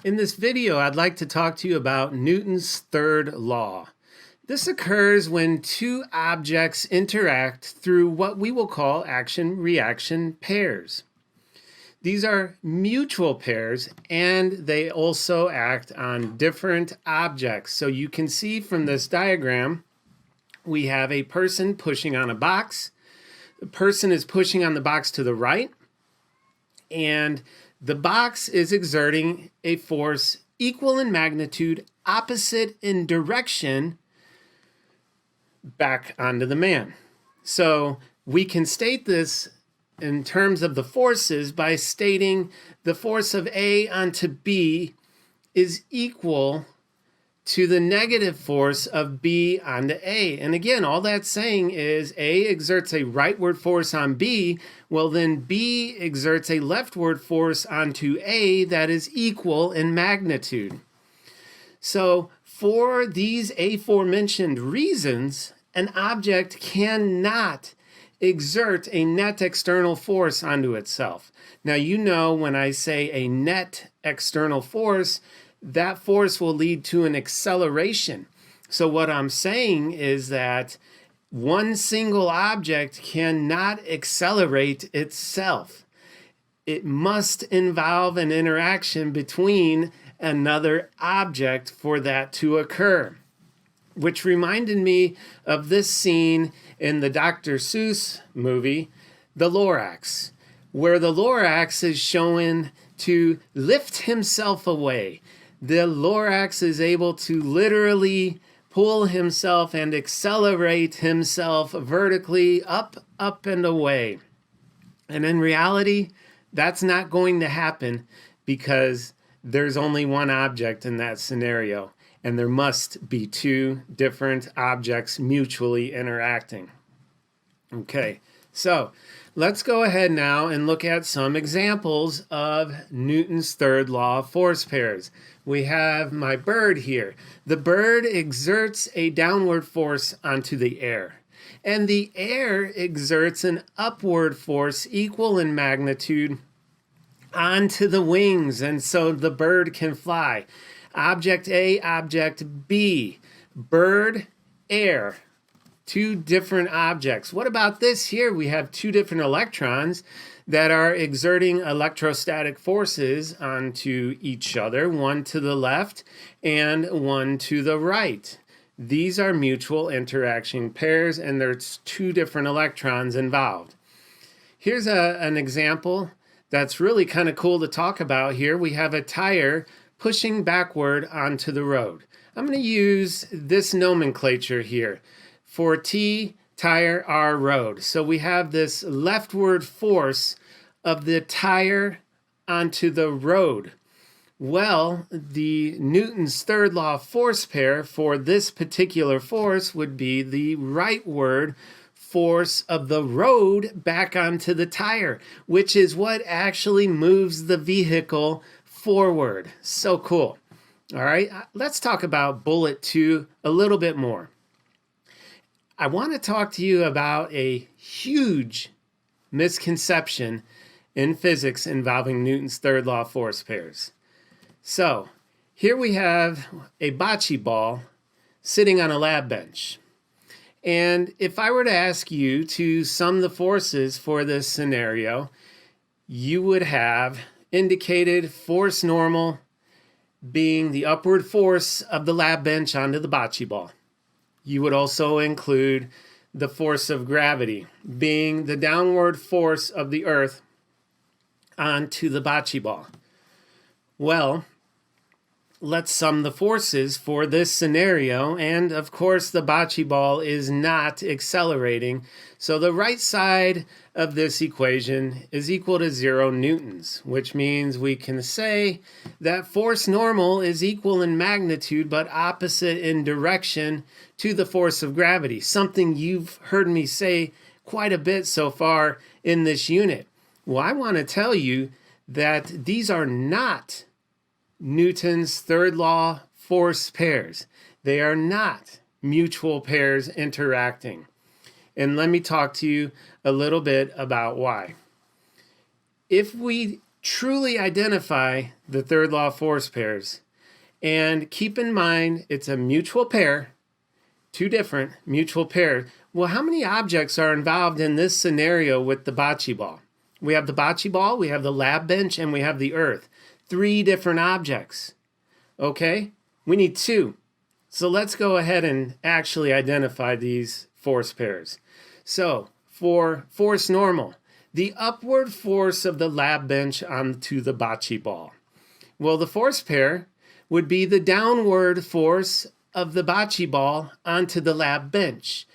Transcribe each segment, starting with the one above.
In this video, I'd like to talk to you about Newton's third law. This occurs when two objects interact through what we will call action-reaction pairs. These are mutual pairs, and they also act on different objects. So you can see from this diagram, we have a person pushing on a box. The person is pushing on the box to the right, and the box is exerting a force equal in magnitude, opposite in direction, back onto the man. So we can state this in terms of the forces by stating the force of A onto B is equal to the negative force of B onto A. And again, all that's saying is A exerts a rightward force on B, well then B exerts a leftward force onto A that is equal in magnitude. So for these aforementioned reasons, an object cannot exert a net external force onto itself. Now you know when I say a net external force, that force will lead to an acceleration. So what I'm saying is that one single object cannot accelerate itself. It must involve an interaction between another object for that to occur. Which reminded me of this scene in the Dr. Seuss movie, The Lorax, where the Lorax is shown to lift himself away. The Lorax is able to literally pull himself and accelerate himself vertically up, and away. And in reality, that's not going to happen because there's only one object in that scenario, and there must be two different objects mutually interacting. Okay, so let's go ahead now and look at some examples of Newton's third law of force pairs. We have my bird here. The bird exerts a downward force onto the air, and the air exerts an upward force equal in magnitude onto the wings, and so the bird can fly. Object A, object B, bird, air. Two different objects. What about this here? We have two different electrons that are exerting electrostatic forces onto each other, one to the left and one to the right. These are mutual interaction pairs, and there's two different electrons involved. Here's an example that's really kind of cool to talk about here. We have a tire pushing backward onto the road. I'm going to use this nomenclature here. For T, tire, R, road. So we have this leftward force of the tire onto the road. Well, the Newton's third law of force pair for this particular force would be the rightward force of the road back onto the tire, which is what actually moves the vehicle forward. So cool. All right, let's talk about bullet 2 a little bit more. I want to talk to you about a huge misconception in physics involving Newton's third law of force pairs. So here we have a bocce ball sitting on a lab bench. And if I were to ask you to sum the forces for this scenario, you would have indicated force normal being the upward force of the lab bench onto the bocce ball. You would also include the force of gravity being the downward force of the earth onto the bocce ball. Well, let's sum the forces for this scenario, and of course the bocce ball is not accelerating, so the right side of this equation is equal to 0 newtons, which means we can say that force normal is equal in magnitude but opposite in direction to the force of gravity, something you've heard me say quite a bit so far in this unit. Well, I want to tell you that these are not Newton's third law force pairs. They are not mutual pairs interacting. And let me talk to you a little bit about why. If we truly identify the third law of force pairs. And keep in mind, it's a mutual pair, two different mutual pairs. Well, how many objects are involved in this scenario with the bocce ball? We have the bocce ball, we have the lab bench, and we have the earth. 3 different objects. Okay? We need 2. So let's go ahead and actually identify these force pairs. So, for force normal, the upward force of the lab bench onto the bocce ball. Well, the force pair would be the downward force of the bocce ball onto the lab bench.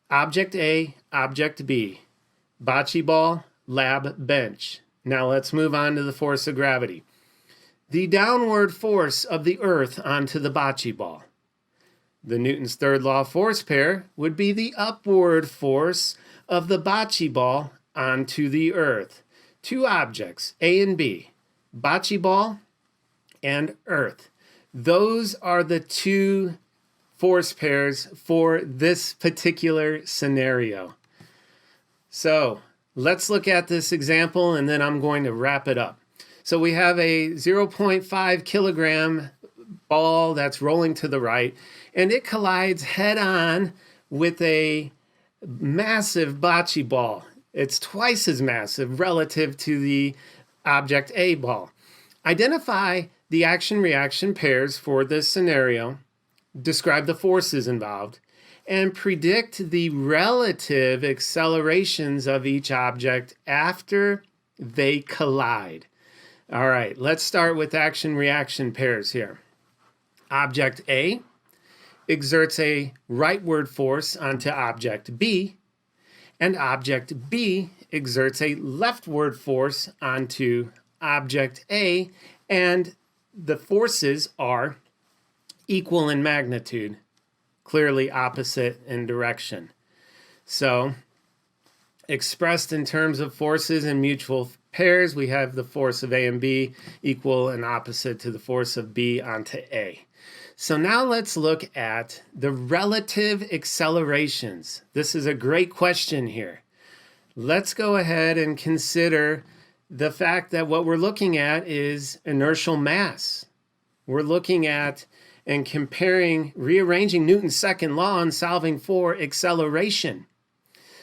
Object A, object B. Bocce ball, lab bench. Now let's move on to the force of gravity. The downward force of the earth onto the bocce ball. The Newton's third law of force pair would be the upward force of the bocce ball onto the earth. 2 objects, A and B. Bocce ball and earth. Those are the 2 force pairs for this particular scenario. So let's look at this example and then I'm going to wrap it up. So we have a 0.5 kilogram ball that's rolling to the right, and it collides head on with a massive bocce ball. It's twice as massive relative to the object A ball. Identify the action-reaction pairs for this scenario, describe the forces involved, and predict the relative accelerations of each object after they collide. All right, let's start with action-reaction pairs here. Object A exerts a rightward force onto object B, and object B exerts a leftward force onto object A, and the forces are equal in magnitude, clearly opposite in direction. So, expressed in terms of forces and mutual pairs, we have the force of A and B equal and opposite to the force of B onto A. So now let's look at the relative accelerations. This is a great question here. Let's go ahead and consider the fact that what we're looking at is inertial mass. We're looking at and comparing, rearranging Newton's second law and solving for acceleration.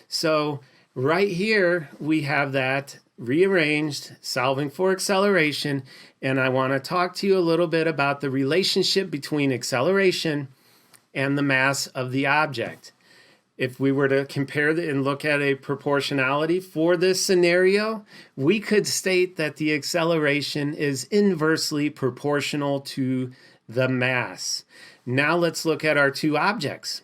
So right here we have that rearranged, solving for acceleration, and I want to talk to you a little bit about the relationship between acceleration and the mass of the object. If we were to compare and look at a proportionality for this scenario, we could state that the acceleration is inversely proportional to the mass. Now let's look at our 2 objects.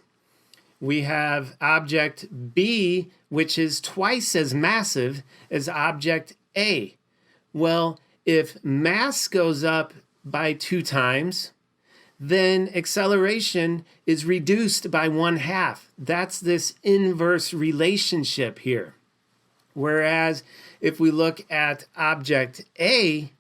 We have object B, which is twice as massive as object A. Well, if mass goes up by 2 times, then acceleration is reduced by 1/2. That's this inverse relationship here. Whereas if we look at object A,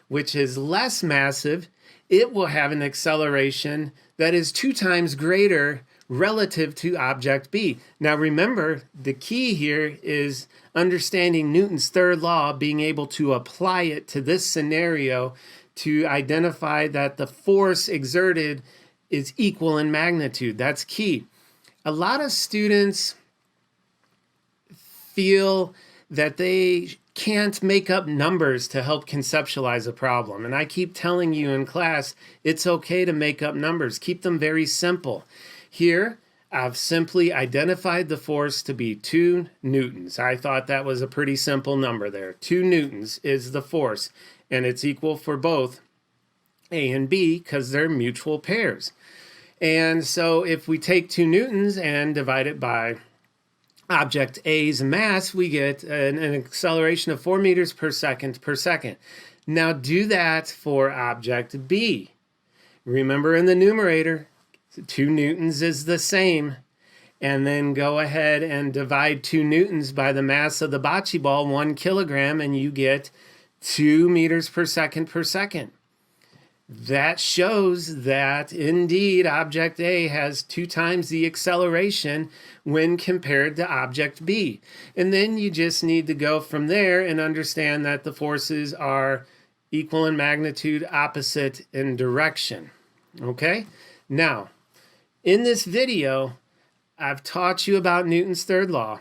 which is less massive, it will have an acceleration that is 2 times greater relative to object B. Now remember, the key here is understanding Newton's third law, being able to apply it to this scenario to identify that the force exerted is equal in magnitude. That's key. A lot of students feel that they can't make up numbers to help conceptualize a problem. And I keep telling you in class, it's okay to make up numbers. Keep them very simple. Here, I've simply identified the force to be 2 newtons. I thought that was a pretty simple number there. 2 newtons is the force, and it's equal for both A and B because they're mutual pairs. And so if we take 2 newtons and divide it by object A's mass, we get an acceleration of 4 meters per second per second. Now do that for object B. Remember in the numerator, 2 newtons is the same. And then go ahead and divide 2 newtons by the mass of the bocce ball, 1 kilogram, and you get 2 meters per second per second. that shows that indeed object A has 2 times the acceleration when compared to object B. And then you just need to go from there and understand that the forces are equal in magnitude, opposite in direction. Okay? Now, in this video, I've taught you about Newton's third law.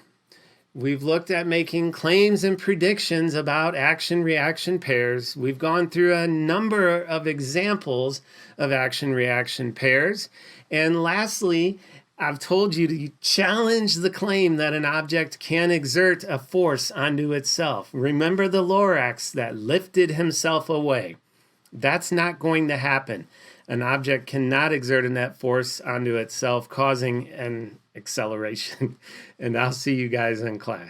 We've looked at making claims and predictions about action-reaction pairs. We've gone through a number of examples of action-reaction pairs. And lastly, I've told you to challenge the claim that an object can exert a force onto itself. Remember the Lorax that lifted himself away. That's not going to happen. An object cannot exert a net force onto itself, causing an acceleration. And I'll see you guys in class.